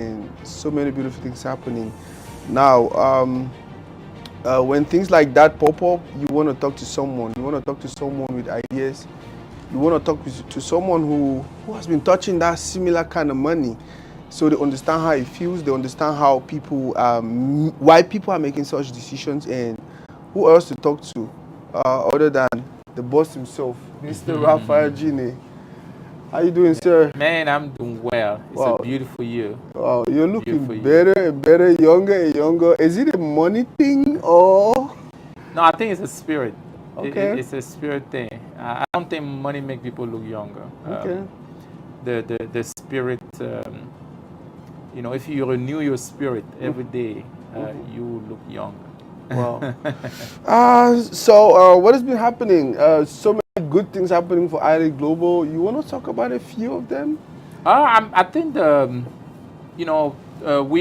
and so many beautiful things happening. Now, when things like that pop up, you want to talk to someone. You want to talk to someone with ideas. You want to talk to someone who has been touching that similar kind of money, so they understand how it feels. They understand how people, why people are making such decisions, and who else to talk to, other than the boss himself, Mr. Raphael Gine. How you doing, sir? Man, I'm doing well. It's a Wow, beautiful year. wow, you're Beautiful looking year. better and better, younger and younger. Is it a money thing or No, I think it's a spirit. okay? It's a spirit thing. I don't think money make people look younger. Okay. The spirit, if you renew your spirit every day, you look younger. Wow. What has been happening? So many good things happening for ILA Global. You want to talk about a few of them? I think we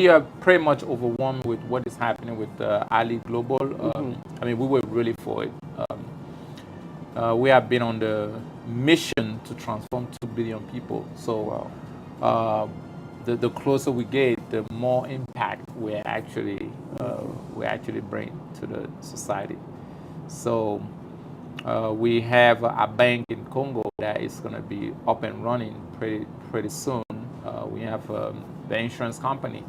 are pretty much overwhelmed with what is happening with Ali Global. I mean, we were really for it. We have been on the mission to transform 2 billion people. So Wow. the closer we get, the more impact we actually bring to the society. So we have a bank in Congo that is going to be up and running pretty soon. We have the insurance company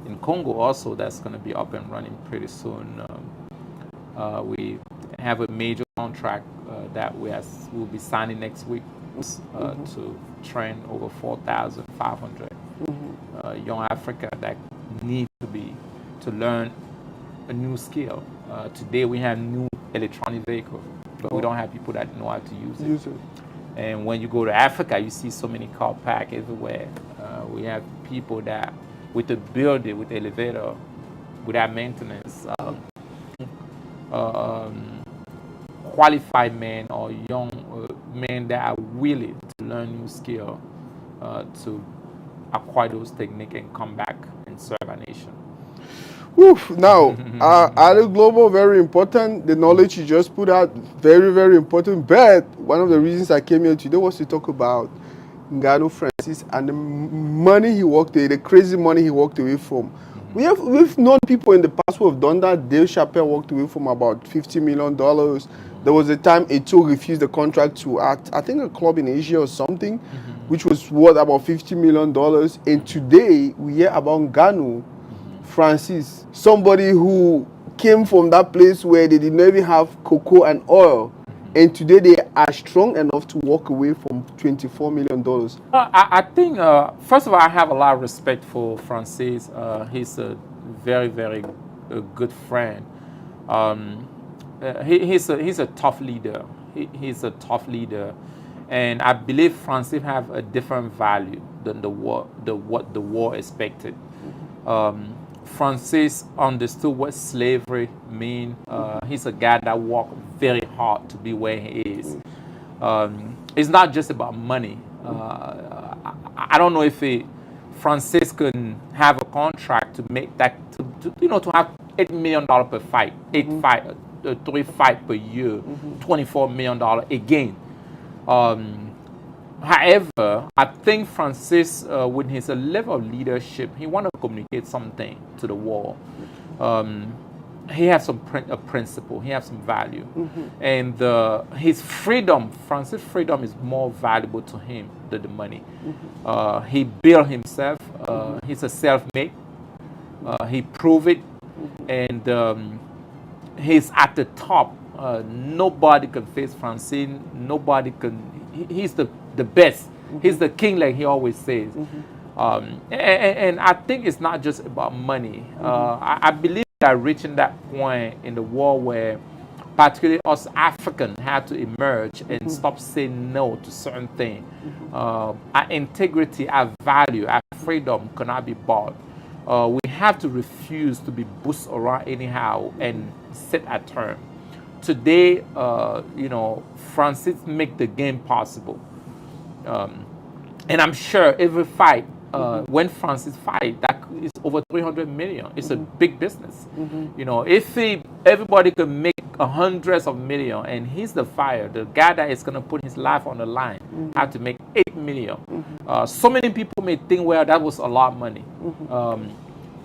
in Congo also that's going to be up and running pretty soon. We have a major contract that we'll be signing next week to train over 4,500 young Africa that need to learn a new skill. Today we have new electronic vehicle, but we don't have people that know how to use it. Use it. And when you go to Africa, you see so many car park everywhere. We have people that with a building, with elevator, without maintenance, qualified men or young men that are willing to learn new skill to acquire those techniques and come back and serve our nation. Woof. Now, ILA Global, very important. The knowledge you just put out, very, very important. But one of the reasons I came here today was to talk about Ngannou Francis and the money he walked away, the crazy money he walked away from. We've known people in the past who have done that. Dave Chappelle walked away from about $50 million. There was a time Eto'o refused the contract to act, I think a club in Asia or something, which was worth about $50 million. And today we hear about Ngannou Francis, somebody who came from that place where they did not even have cocoa and oil. And today they are strong enough to walk away from $24 million. I think, first of all, I have a lot of respect for Francis. He's a very, very good friend. He's a tough leader. He's a tough leader. And I believe Francis have a different value than what the war expected. Francis understood what slavery mean. He's a guy that worked very hard to be where he is. It's not just about money. I don't know if Francis can have a contract to make that to have $8 million per fight, 3 fight per year, $24 million again. However, I think Francis, with his level of leadership, he want to communicate something to the world. He has some principle. He has some value, and his freedom, Francis' freedom, is more valuable to him than the money. He built himself. He's a self-made. He proved it, and he's at the top. Nobody can face Francis. Nobody can. He's the best. He's the king, like he always says. And I think it's not just about money. I believe that reaching that point in the world where particularly us Africans have to emerge and stop saying no to certain things. Our integrity, our value, our freedom cannot be bought. We have to refuse to be bossed around anyhow and set a term. Today, Francis make the game possible. And I'm sure every fight, when Francis fight, that is over 300 million. It's a big business. If everybody can make hundreds of millions, and he's the fire. The guy that is going to put his life on the line had to make 8 million. So many people may think, well, that was a lot of money.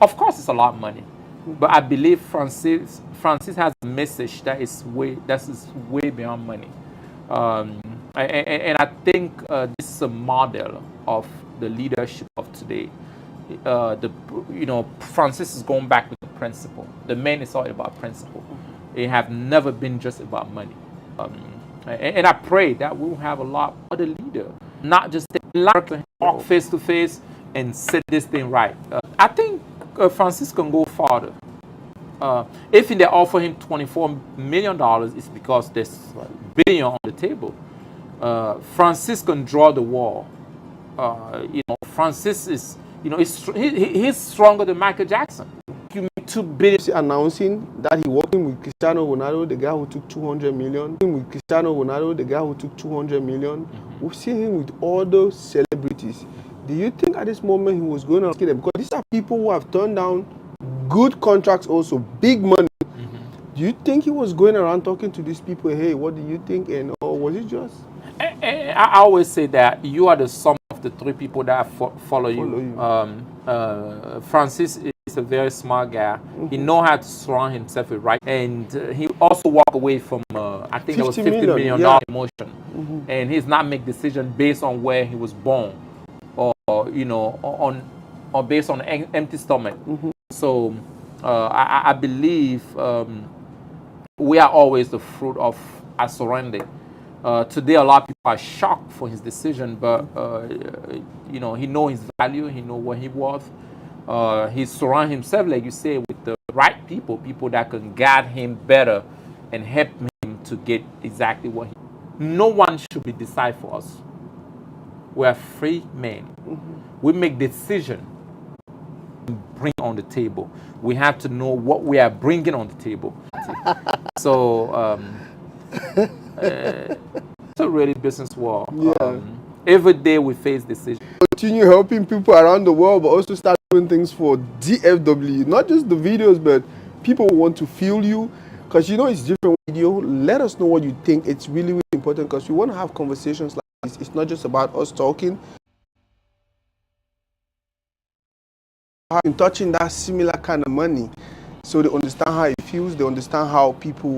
Of course, it's a lot of money, but I believe Francis has a message that is way beyond money. And I think this is a model of the leadership of today. Francis is going back with the principle. The man is all about principle. It have never been just about money. And I pray that we will have a lot of other leaders, not just talk face to face and set this thing right. I think Francis can go farther. If they offer him $24 million, it's because there's $1 billion on the table. Francis can draw the wall. Francis is, he's stronger than Michael Jackson. You make $2 billion. Announcing that he working with Cristiano Ronaldo, the guy who took 200 million. With Cristiano Ronaldo, the guy who took 200 million. We've seen him with all those celebrities. Do you think at this moment he was going to get them? Because these are people who have turned down good contracts, also big money. Do you think he was going around talking to these people? Hey, what do you think? And or was it just? I always say that you are the sum of the three people that follow you. Francis is a very smart guy. He knows how to surround himself with right, and he also walked away from I think it was $50 million emotion, and he's not make decision based on where he was born, or or based on an empty stomach. So I believe we are always the fruit of our surrender. Today, a lot of people are shocked for his decision, but he knows his value, he knows what he worth. He surrounds himself, like you say, with the right people that can guide him better and help him to get exactly what he. No one should be decide for us. We are free men. We make decisions. Bring on the table. We have to know what we are bringing on the table. So it's a really business world. Every day we face decisions. Continue helping people around the world, but also start doing things for DFW. Not just the videos, but people who want to feel you. Because it's different video. Let us know what you think. It's really, really important because we want to have conversations like this. It's not just about us talking. In touching that similar kind of money, so they understand how it feels, they understand how people